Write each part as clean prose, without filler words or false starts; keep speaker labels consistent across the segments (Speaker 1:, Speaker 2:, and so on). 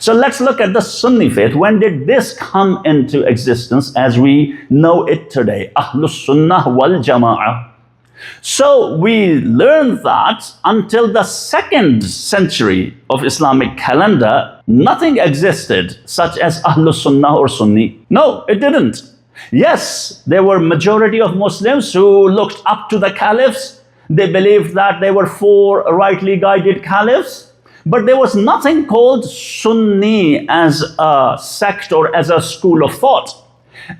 Speaker 1: So let's look at the Sunni faith. When did this come into existence as we know it today? Sunnah wal Jama'ah. So we learn that until the 2nd century of Islamic calendar, nothing existed such as Sunnah or Sunni. No, it didn't. Yes, there were majority of Muslims who looked up to the caliphs. They believed that there were 4 rightly guided caliphs. But there was nothing called Sunni as a sect or as a school of thought.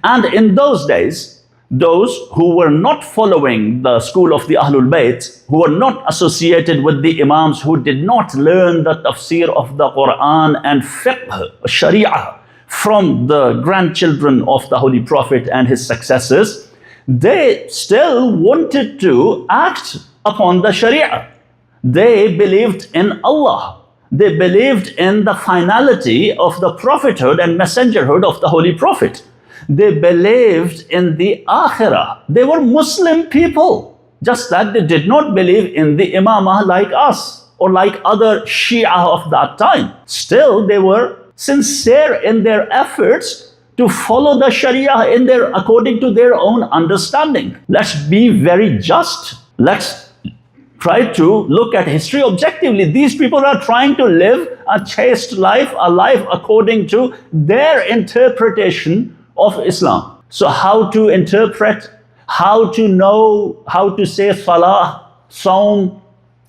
Speaker 1: And in those days, those who were not following the school of the al-Bayt, who were not associated with the Imams, who did not learn the tafsir of the Quran and fiqh, sharia, from the grandchildren of the Holy Prophet and his successors, they still wanted to act upon the sharia. They believed in Allah. They believed in the finality of the prophethood and messengerhood of the Holy Prophet. They believed in the Akhirah. They were Muslim people, just that they did not believe in the Imamah like us or like other Shia of that time. Still, they were sincere in their efforts to follow the Sharia according to their own understanding. Let's be very just. Let's try to look at history objectively. These people are trying to live a chaste life, a life according to their interpretation of Islam. So how to interpret, how to know, how to say salah, saum,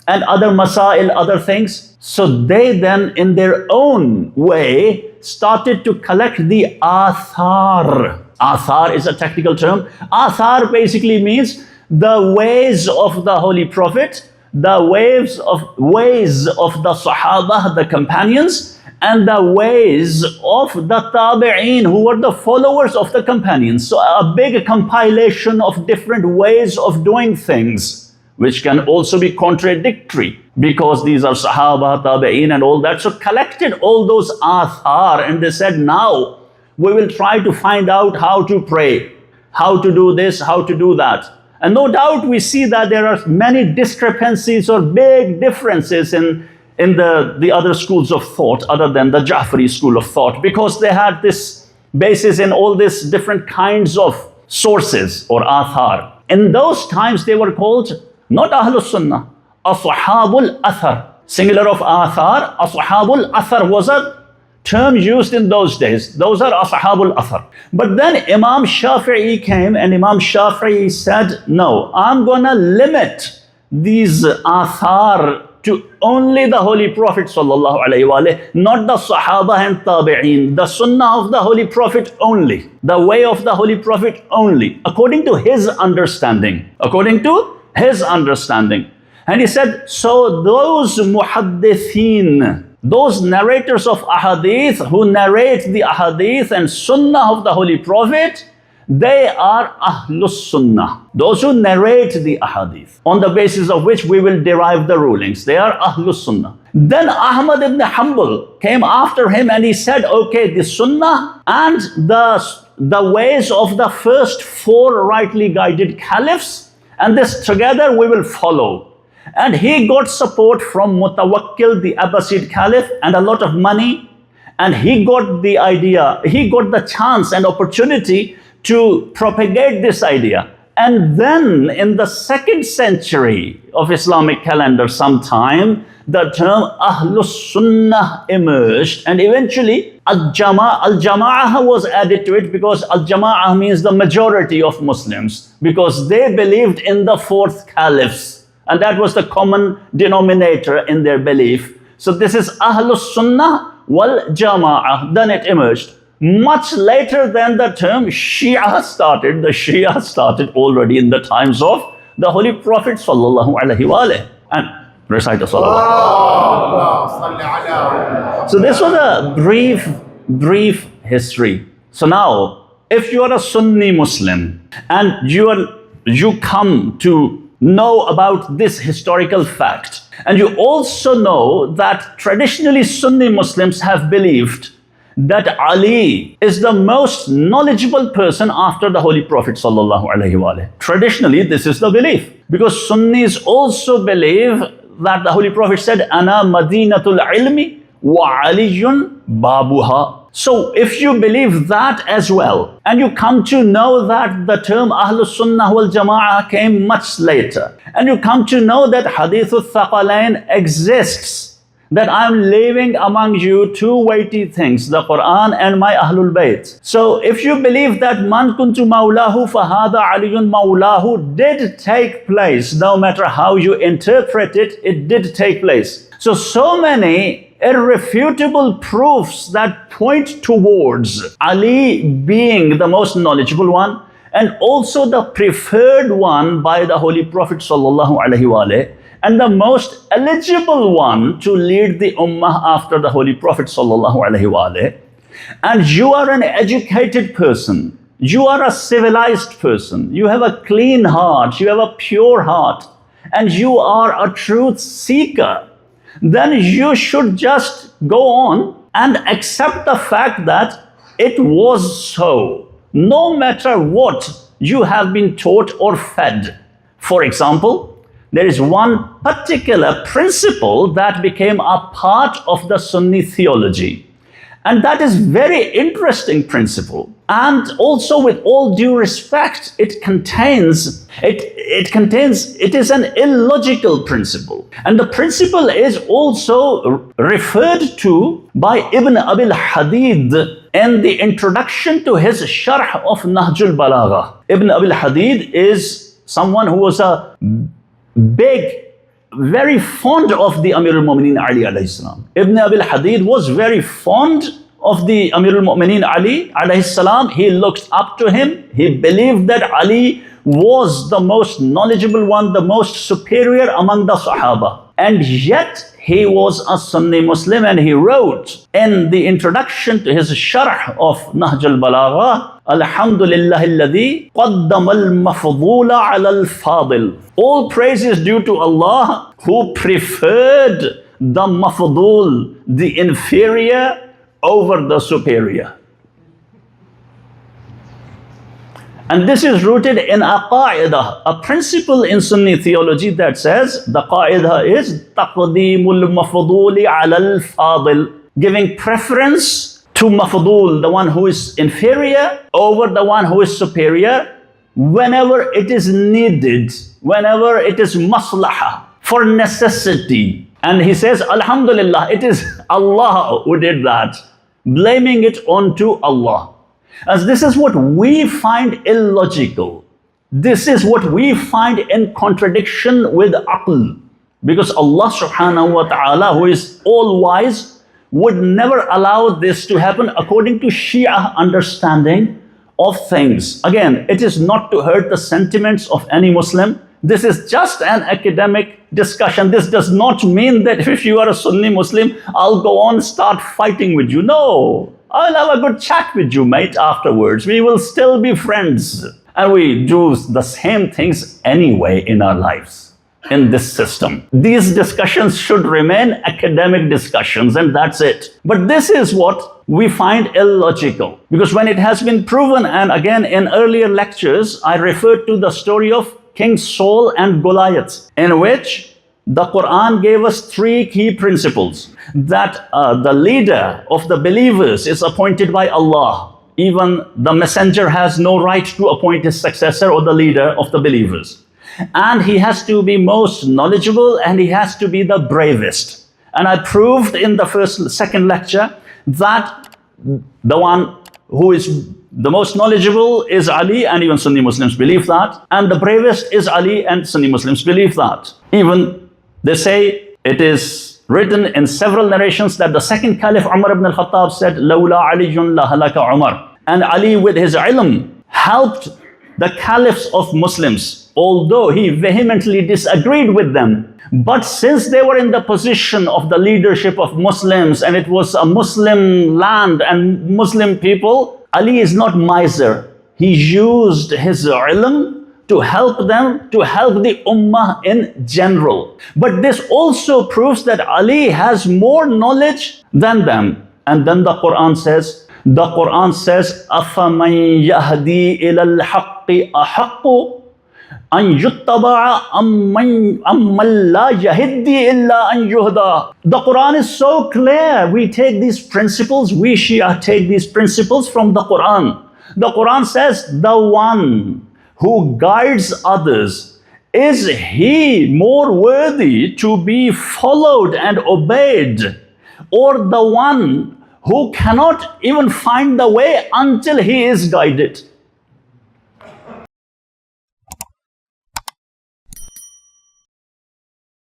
Speaker 1: and other masail, other things. So they then, in their own way, started to collect the athar. Athar is a technical term. Athar basically means the ways of the Holy Prophet, the ways of the Sahabas, the companions, and the ways of the tabi'een, who were the followers of the companions. So a big compilation of different ways of doing things, which can also be contradictory, because these are Sahaba, tabi'een and all that. So collected all those athar, and they said, now we will try to find out how to pray, how to do this, how to do that. And no doubt we see that there are many discrepancies or big differences in the other schools of thought other than the Ja'fari school of thought, because they had this basis in all these different kinds of sources or athar. In those times they were called not Ahlus Sunnah, Ashabul Athar. Singular of athar, Ashabul Athar was a term used in those days. Those are Ashabul Athar. But then Imam Shafi'i came, and Imam Shafi'i said, no, I'm gonna limit these athar to only the Holy Prophet sallallahu alaihi wasallam, not the Sahaba and Tabi'een, the Sunnah of the Holy Prophet only, the way of the Holy Prophet only, according to his understanding, according to his understanding. And he said, so those muhaddithin, those narrators of ahadith who narrate the ahadith and sunnah of the Holy Prophet, they are Ahlus Sunnah. Those who narrate the ahadith, on the basis of which we will derive the rulings, they are Ahlus Sunnah. Then Ahmad ibn Hanbal came after him, and he said, okay, the sunnah and the ways of the first 4 rightly guided caliphs, and this together we will follow. And he got support from Mutawakkil, the Abbasid Caliph, and a lot of money. And he got the idea, he got the chance and opportunity to propagate this idea. And then in the 2nd century of Islamic calendar sometime, the term Ahlus Sunnah emerged, and eventually al-Jama'ah was added to it, because al-Jama'ah means the majority of Muslims, because they believed in the 4th caliphs. And that was the common denominator in their belief. So this is Ahlus Sunnah wal Jama'ah. Then it emerged. Much later than the term Shia started. The Shia started already in the times of the Holy Prophet sallallahu alaihi wasallam. And recite the salawat. So this was a brief history. So now, if you are a Sunni Muslim and you come to know about this historical fact, and you also know that traditionally Sunni Muslims have believed that Ali is the most knowledgeable person after the Holy Prophet sallallahu alaihi wasallam. Traditionally, this is the belief, because Sunnis also believe that the Holy Prophet said, "Ana Madinatul Ilmi وَعَلِيٌّ بَابُهَا. So if you believe that as well, and you come to know that the term Ahlus-Sunnah wal-Jama'ah came much later, and you come to know that Hadith al-Thaqalain exists, that I'm leaving among you two weighty things, the Quran and my Ahlul Bayt. So if you believe that man kuntu mawlahu fahada aliyun mawlahu did take place, no matter how you interpret it, it did take place. So many irrefutable proofs that point towards Ali being the most knowledgeable one, and also the preferred one by the Holy Prophet sallallahu alaihi wasallam, and the most eligible one to lead the Ummah after the Holy Prophet sallallahu alaihi wasallam. And you are an educated person, you are a civilized person, you have a clean heart, you have a pure heart, and you are a truth seeker. Then you should just go on and accept the fact that it was so, no matter what you have been taught or fed. For example, there is one particular principle that became a part of the Sunni theology. And that is very interesting principle. And also, with all due respect, it is an illogical principle. And the principle is also referred to by Ibn Abil Hadid in the introduction to his Sharh of Nahjul Balagha. Ibn Abil Hadid is someone who was a very fond of the Amir al-Mu'mineen Ali alayhi salam. Ibn Abil Hadid was very fond of the Amir al-Mu'mineen Ali alayhi salam. He looked up to him. He believed that Ali was the most knowledgeable one, the most superior among the Sahaba. And yet he was a Sunni Muslim, and he wrote in the introduction to his Sharh of Nahj al-Balagha, Alhamdulillah alladhi qaddama al-mafdula ala al-fadil. All praise is due to Allah who preferred the mafdul, the inferior, over the superior. And this is rooted in a qa'idah, a principle in Sunni theology that says, the qa'idah is taqdeemul mafduli ala al-fadil, giving preference to mafdul, the one who is inferior, over the one who is superior, whenever it is needed, whenever it is maslahah, for necessity. And he says, Alhamdulillah, it is Allah who did that, blaming it onto Allah. As this is what we find illogical. This is what we find in contradiction with aql. Because Allah subhanahu wa ta'ala, who is all-wise, would never allow this to happen according to Shia understanding of things. Again, it is not to hurt the sentiments of any Muslim. This is just an academic discussion. This does not mean that if you are a Sunni Muslim, I'll go on start fighting with you. No, I'll have a good chat with you, mate, afterwards. We will still be friends. And we do the same things anyway in our lives, in this system. These discussions should remain academic discussions, and that's it. But this is what we find illogical. Because when it has been proven, and again in earlier lectures, I referred to the story of King Saul and Goliath, in which the Quran gave us three key principles. That the leader of the believers is appointed by Allah. Even the messenger has no right to appoint his successor or the leader of the believers. And he has to be most knowledgeable, and he has to be the bravest. And I proved in the second lecture that the one who is the most knowledgeable is Ali, and even Sunni Muslims believe that. And the bravest is Ali, and Sunni Muslims believe that. Even they say it is written in several narrations that the second Caliph Umar ibn al-Khattab said, Lawla aliyun la halaka Umar. And Ali with his ilm helped the caliphs of Muslims, although he vehemently disagreed with them. But since they were in the position of the leadership of Muslims, and it was a Muslim land and Muslim people, Ali is not miser. He used his ilm to help them, to help the ummah in general. But this also proves that Ali has more knowledge than them. And then the Quran says, أَفَمَنْ يَهْدِي إِلَى الْحَقِّ أَحَقُّ أن يتبع أمن لا يهدي إلا أن يهدى. The Quran is so clear. We take these principles, we Shia take these principles from the Quran. The Quran says, the one who guides others, is he more worthy to be followed and obeyed, or the one who cannot even find the way until he is guided?